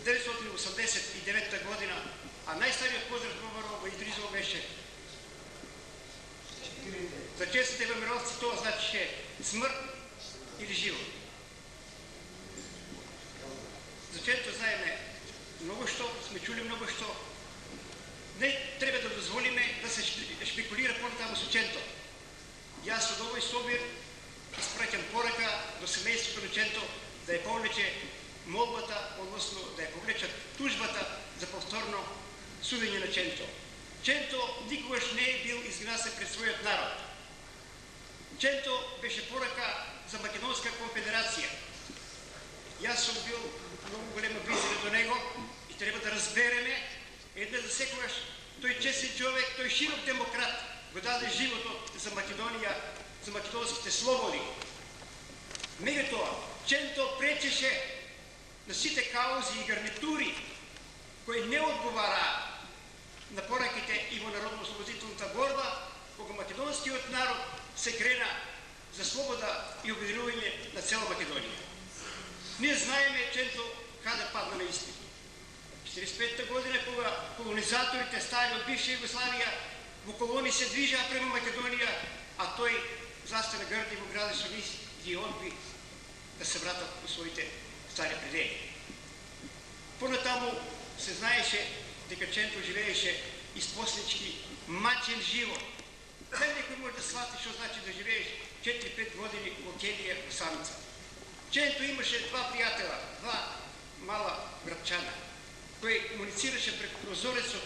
1989 година, а най-старият поздрав в Идризово беше за честните въмировци, това значи смърт или живот. За чето знаеме много що, сме чули много що. Не трябва да дозволиме да се шпекулира по-натам с ученто. Аз от овој собир изпратям порака до семейството на Ченто да я повлече молбата, односно да я повлечат тужбата за повторно судење на Ченто. Ченто никогаш не е бил изгнасен пред својот народ. Ченто беше порака за Македонска конфедерација. Јас сум бил много голема близина до него и треба да разбереме едне за секогаш тој честен човек, тој широк демократ го даде животот за Македонија, за македонските слободи. Меѓутоа, Ченто пречеше на сите каузи и гарнитури кои не одговараа на пораките и во народно-ослободителната борба, кога македонскиот народ се крена за слобода и обединување на цела Македонија. Ние знаеме Ченто каде падна на изпит. 45-та година, кога колонизаторите стари од бивша Југославија во колони се движаа према Македонија, а тој застана грди во граде со низ ги одби да се вратат во своите стари предели. Понатаму се знаеше дека Ченто живееше испоследчки мачен живот. Дали некој може да свати што значи да живееш 4-5 години во келија во самица. Ченто имаше два пријатела, два мала грабчана, кои комуницираше преку прозорецот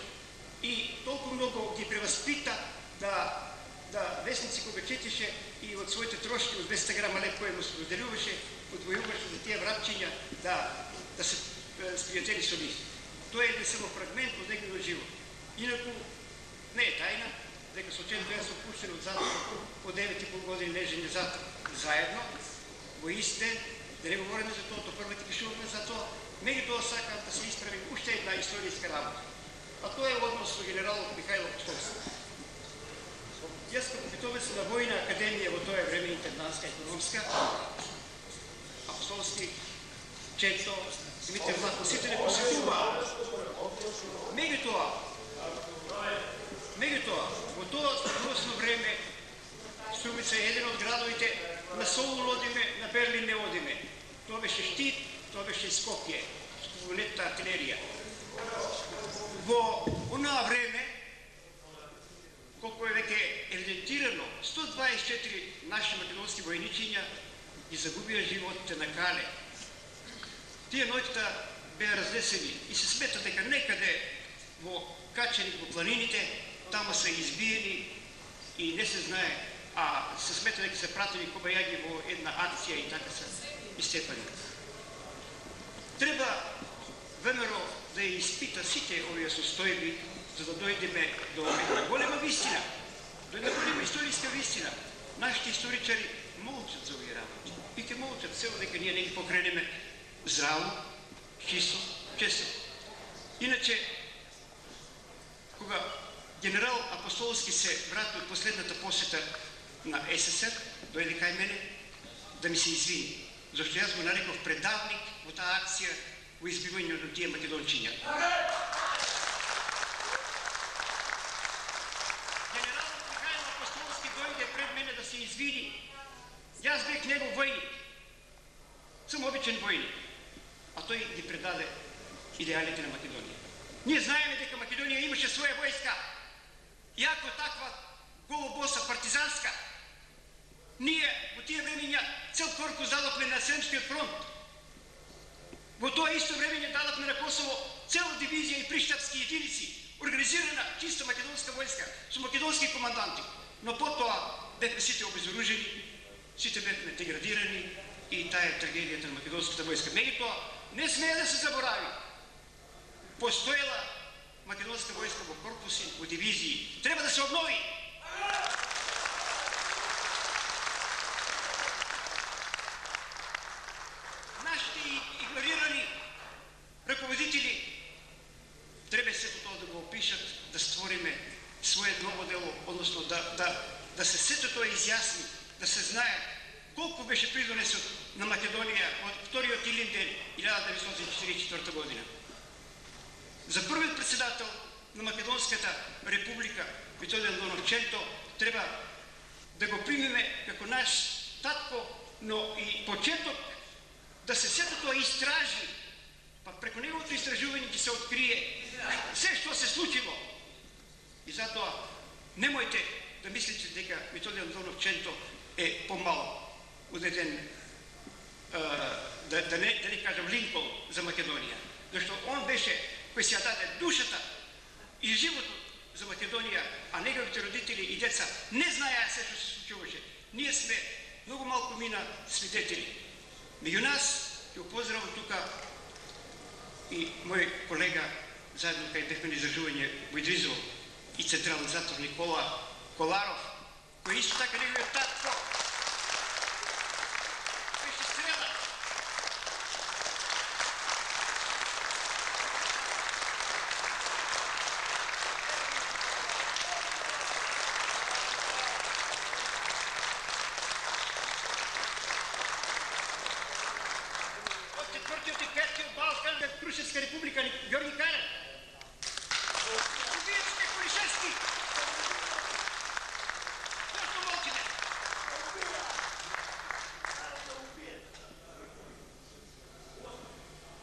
и толку многу ги преваспита да вестници кога четеше и од своите трошки од 200 грама леп кој му се доделуваше, одвојуваше за тие врабчиња да се спријатели со нив. Тоа е еден само фрагмент од неговиот живот. Инаку не е тајна дека со Ченто јас сум пуштен од затвор по 9,5 години лежење заедно во ист ден, да не говориме за тоа, то прво ти пишуваме за тоа, меѓутоа сакам да се исправим уште една историјска работа. А тоа е однос со генералот Михајло Апостолски. Јас како питомец на Војна академија во тоа време интернатска економска, Апостолски, Ченто, Димитар Влахо, сите не посетуваа. Меѓутоа, во тоа скоросно време, Струмица е еден од градовите на Соул одиме, на Берлин не одиме. Тоа беше Штип, тоа беше Скопје, сковорнетта артилерија. Во онаа време, колко е веќе евидентирано, 124 наши македонски војничиња ги загубија животите на Кале. Тие ноќта беа разнесени и се смета дека некаде во Каченик во планините, таму се избиени и не се знае, а се смета дека се пратени кобајаги во една акција и така се истепани. Треба ВМРО да ја испита сите овие состојби, за да дојдеме до една голема вистина, до една голема историјска вистина. Нашите историчари молчат за овие работи и ќе молчат цело дека ние не ги покренеме здраво, чисто, често. Иначе, кога генерал Апостолски се врати од последната посета на СССР, дојде кај мене да ми се извини, зашто јас го нареков предавник во таа акција во избивање од тие македончиња. Генералот Михајло Апостолски дојде пред мене да се извини. Јас бех негов војник. Сум обичен војник. А тој ги предаде идеалите на Македонија. Ние знаеме дека Македонија имаше своја војска. Иако таква голобоса партизанска, ние во тие времења цел корпус дадовме на Сремскиот фронт. Во тоа исто времење дадовме на Косово цела дивизија и приштапски единици, организирана чисто македонска војска со македонски команданти. Но потоа бевме сите обезоружени, сите бевме деградирани и таа е трагедијата на македонската војска. Меѓутоа не смее да се заборави. Постоела македонска војска во корпуси, во дивизии. Треба да се обнови. Нашите игнорирани раководители треба сето тоа да го опишат, да створиме свое ново дело, односно да се сето тоа изјасни, да се знае колко беше придонесен на Македония от вториот Илинден 1944 година. За првиот председател на Македонската република Витолий Андоновченто треба да го примеме како наш татко, но и почеток да се сето тоа истражи, па преко неговото истражување ќе се открие се што се случило. И затоа немојте да мислите дека Витолий Андоновченто е помал од еден, да не кажам Линкол за Македонија, зашто он беше кој си ја даде душата и животот за Македонија, а неговите родители и деца не знаеа се што се случуваше. Ние сме многу малку мина свидетели. Меѓу нас ќе поздравам тука и мој колега, заедно кај бевме на издржување во Идризово и централен затвор Никола Коларов, кој исто така неговиот татко беше стрела. Од четвртиот и петиот Балкан, Крушевска република, Георги Карев. Убијачите Колишевски. Зашто молчите?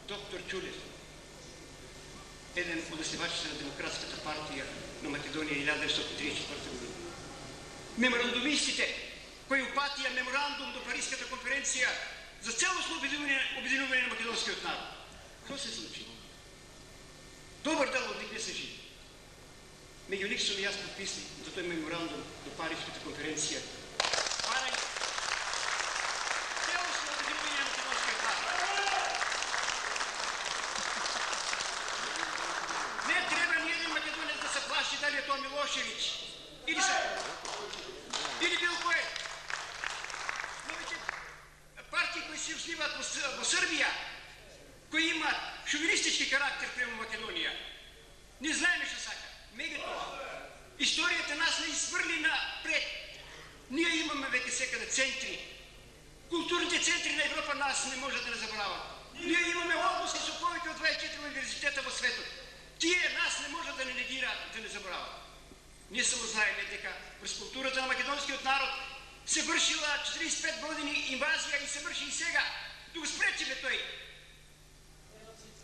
Доктор Чулев, еден од основачите на Демократската партија на Македонија 1934 година. Меморандумистите кои упатија меморандум до Париската конференција за целосно обединување на македонскиот народ. Што се случи? Добар дел од нив не се живи. Меѓу нив сум и јас подписник за тој меморандум до Париската конференција. Барање целосно обединување на македонскиот народ. Не треба ни еден македонец да се плаши дали е тоа Милошевиќ или бил кој. Партии кои се основиваат во Србија, кои имаат шовинистички карактер према Македонија, не знаеме што сака. Меѓутоа, историјата нас не изфрли напред. Ние имаме веќе секаде центри. Културните центри на Европа нас не може да не забрават. Ние имаме области со повеќе од 24 универзитета во светот. Тие нас не може да не негираат, да не забрават. Ние само знаеме дека през културата на македонскиот народ се вршила 45 години инвазија и се врши и сега. Да го спречиме тој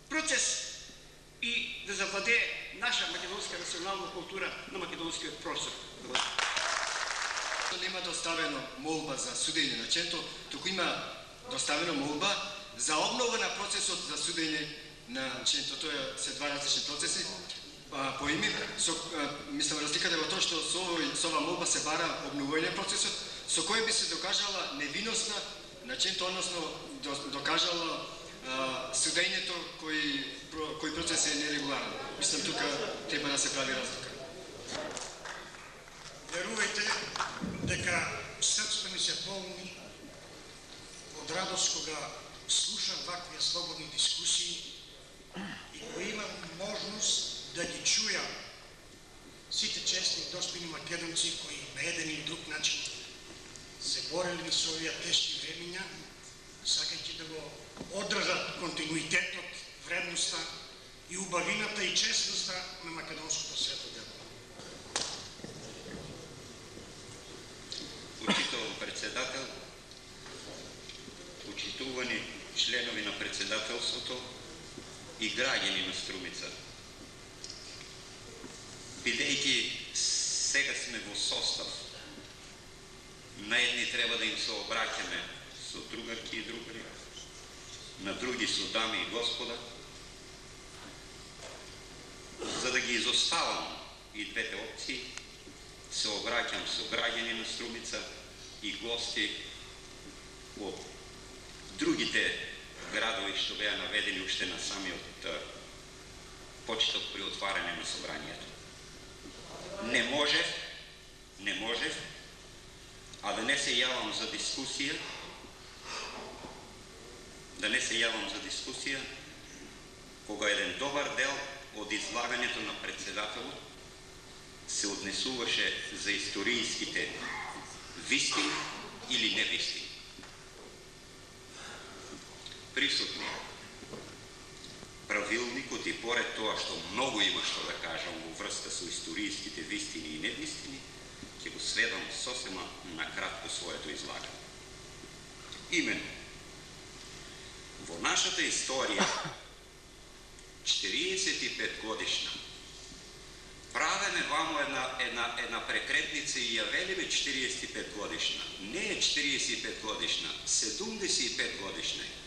процес и да завладее наша македонска национална култура на македонскиот простор. Нема доставено молба за судење на Ченто, туку има доставено молба за обнова на процесот за судење на Ченто. Тоа се два различни процеси. По име, мислам, разликата е во тоа што со ова молба се бара обновување процесот, со кој би се докажала невиноста на Ченто, односно докажала судењето кој процес е нерегуларен. Мислам, тука треба да се прави разлика. Верувајте дека срцата ми се полни од радост кога слушам вакви слободни дискусии и кога имам можност да ги чујам сите честни и достојни македонци кои на еден или друг начин се борели со овие тешки времиња, сакајќи да го одржат континуитетот, вредноста и убавината и честноста на македонското свето дело. Учител председател, учитувани членови на председателството и граѓани на Струмица. Бидејќи сега сме во состав, на едни треба да им се обраќаме со другарки и другари, на други со дами и господа, за да ги изоставам и двете опции, се обраќам со граѓани на Струмица и гости од другите градови што беа наведени уште на самиот почеток при отварање на собранието. Не можев, а да не се јавам за дискусија, кога еден добар дел од излагањето на председателот се однесуваше за историјските вистини или невистини. присутни. Правилникот и поред тоа што многу има што да кажам во врска со историјските вистини и невистини, ќе го сведам сосема на кратко своето излагање. Именно, во нашата историја 45 годишна правеме вамо една прекретница и ја велиме 45 годишна. Не е 45 годишна, 75 годишна е.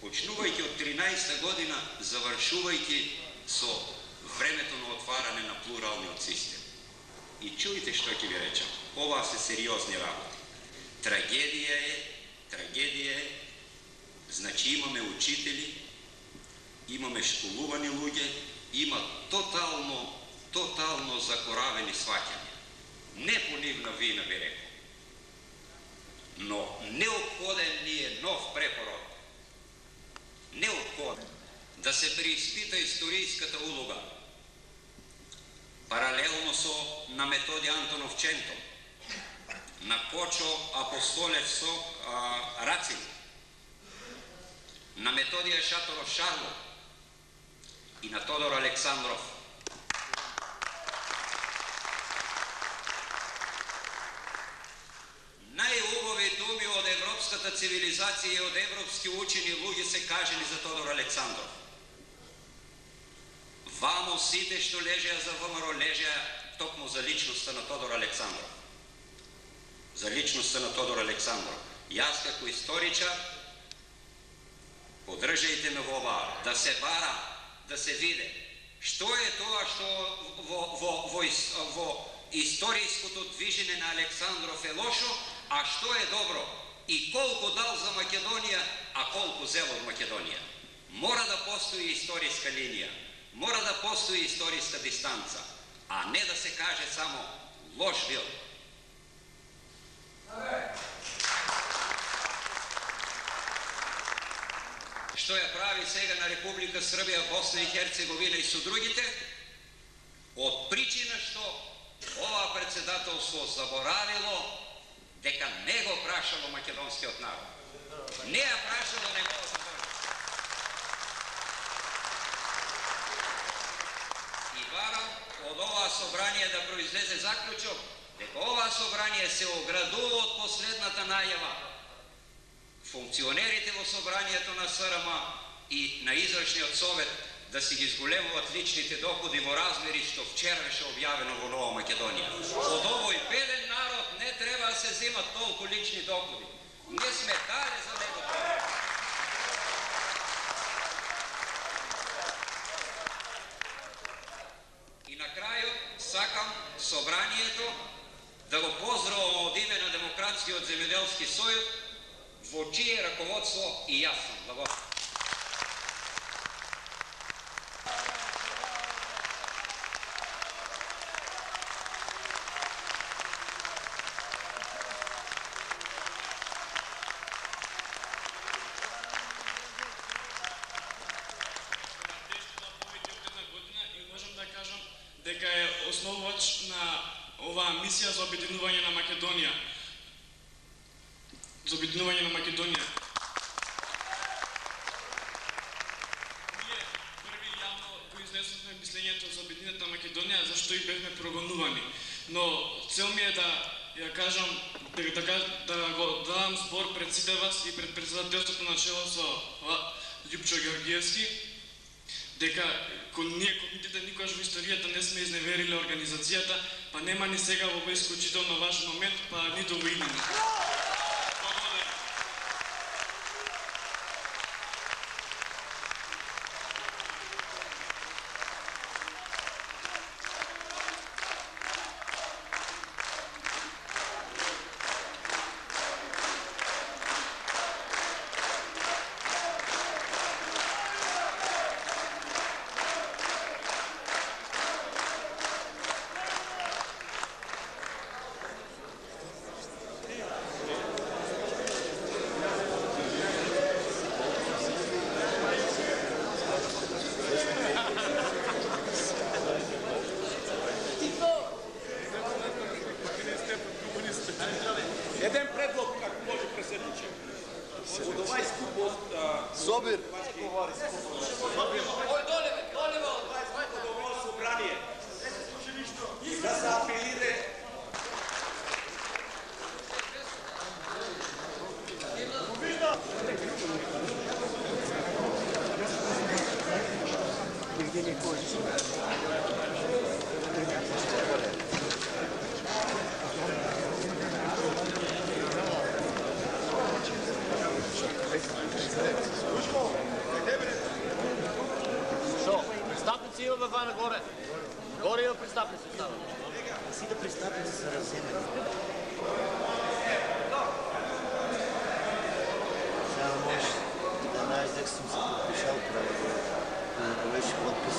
Почнувајќи од 13 година, завршувајќи со времето на отварање на плуралниот систем. И чујте што ќе ви речам. Ова се сериозни работи. Трагедија е, значи имаме учители, имаме школувани луѓе, има тотално закоравени сваќања. Не по нивна вина би рекол. Но неопходен ни е нов препород. Неопходен да се преиспита историјската улога. Паралелно со на Методија Антонов Чентон, на Кочо Апостолев Рацин, на Методија Шаторов Шарло и на Тодор Александров. Најубави думи од европската цивилизација и од европски учени луѓе се кажени за Тодор Александров. Вамо сите што лежеа за ВМРО лежеа токму за личноста на Тодор Александров. За личноста на Тодор Александров. Јас како историчар подржајте ме во ова, да се бара, да се виде што е тоа што во историјското движење на Александров е лошо, а што е добро и колку дал за Македонија, а колку зел од Македонија. Мора да постои историјска линија, мора да постои историјска дистанца, а не да се каже само лош бил. Што ја прави сега на Република Србија, Босна и Херцеговина и со другите? Од причина што ова председателство заборавило дека не го прашало македонскиот народ. Не ја прашало неговата воља. И барам од ова собрание да произлезе заклучок дека ова собрание се оградува од последната најава. Функционерите во собранието на СРМ и на извршниот совет да си ги зголемуваат личните доходи во размери што вчера беше објавено во Нова Македонија. Од овој беден народ не треба да се земат толку лични доходи. Не сме дале за него тоа. И на крајот сакам собранието да го поздравам од име на Демократскиот земјоделски сојуз, во чие раководство и јас сум. Благодарам. Дека е основувач на оваа мисија за обединување на Македонија. За обединување на Македонија. Ние први јавно произнесовме мислењето за обединета на Македонија, зашто и бевме прогонувани. Но цел ми е да ја кажам, да го дадам збор пред сите вас и пред председателството на чело со Љупчо Ѓорѓиевски, дека ние комитета никогаш во историјата не сме изневериле организацијата, па нема ни сега во овој исклучително важен момент, па ниту во иднина. Собир. Да се апелира. Шо? Пристапници има във Вана горе. Горе има пристапници остава. Си да пристапници са разсемени. Сега можеш да знаеш дека съм се подпишал право да беше подпис.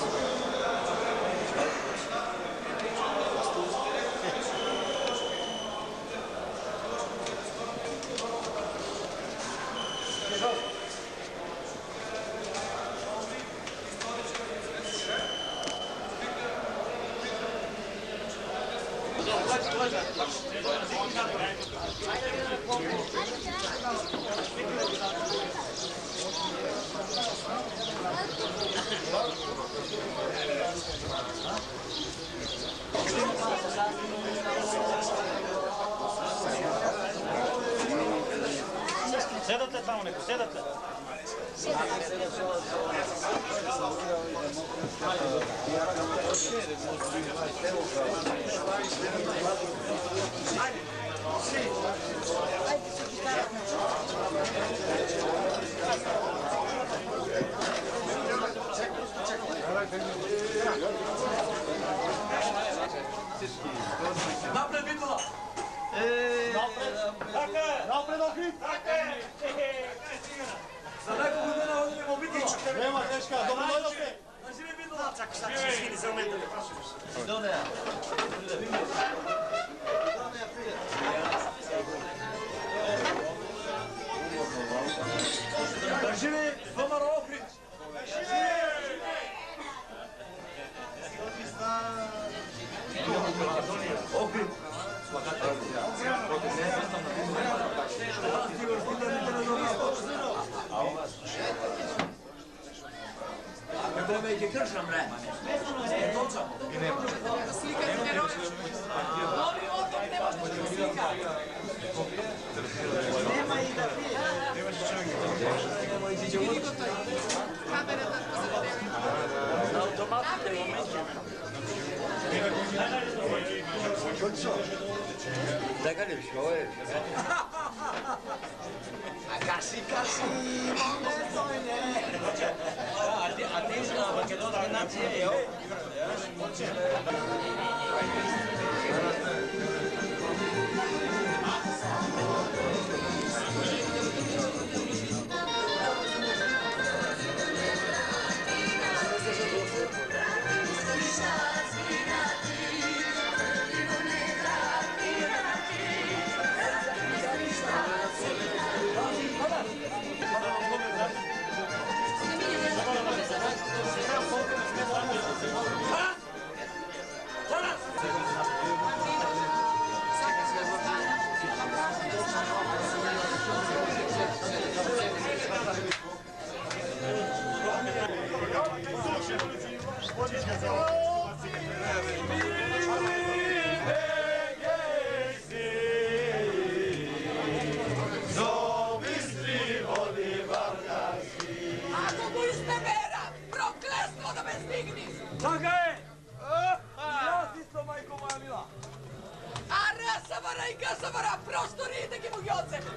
Седат ли само neko? Седат ли? Напред, Битола! Напред, Охрид! За няколко дена ходим у Битола! Нема, тежка, добро дойдохте! Да живи Битола! Чакай, сега ще свини за момента. Сидонея. Да живи ВМРО Охрид! Охрид! Какво ме ги кръжам, бре? Не точам. Да сликате герои. Нови отдох не може да слика. Нема и да пие. Види го той. Камерата посреде. На автоматите моменти. Така ли биш? Ovo je. A kasi, momento ne. A ti na makedonske nacije, jel? Ako mu iznevera, prokletstvo da me stigni. Така е! И аз исто, майко моя мила. A rasavara i gasavara, prostorite ki mu ги отземе.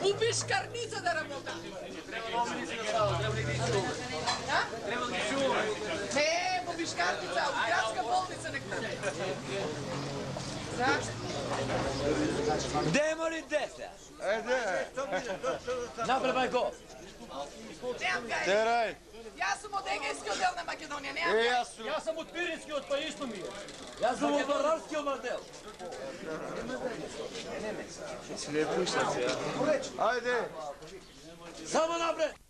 У пишкарница да работа. Трябва да ги чуваме. Не, у пишкарница, у градска болница nek bude. Znaš? Де има ли деся? Напред, майко. Nemam ga. Терай! Ja sam od Egejski odel na Makedonija, nemam ga. Јас сам од Пирински, од па исто ми е. Јас сум од Вардарски одел. Ajde! Само напред.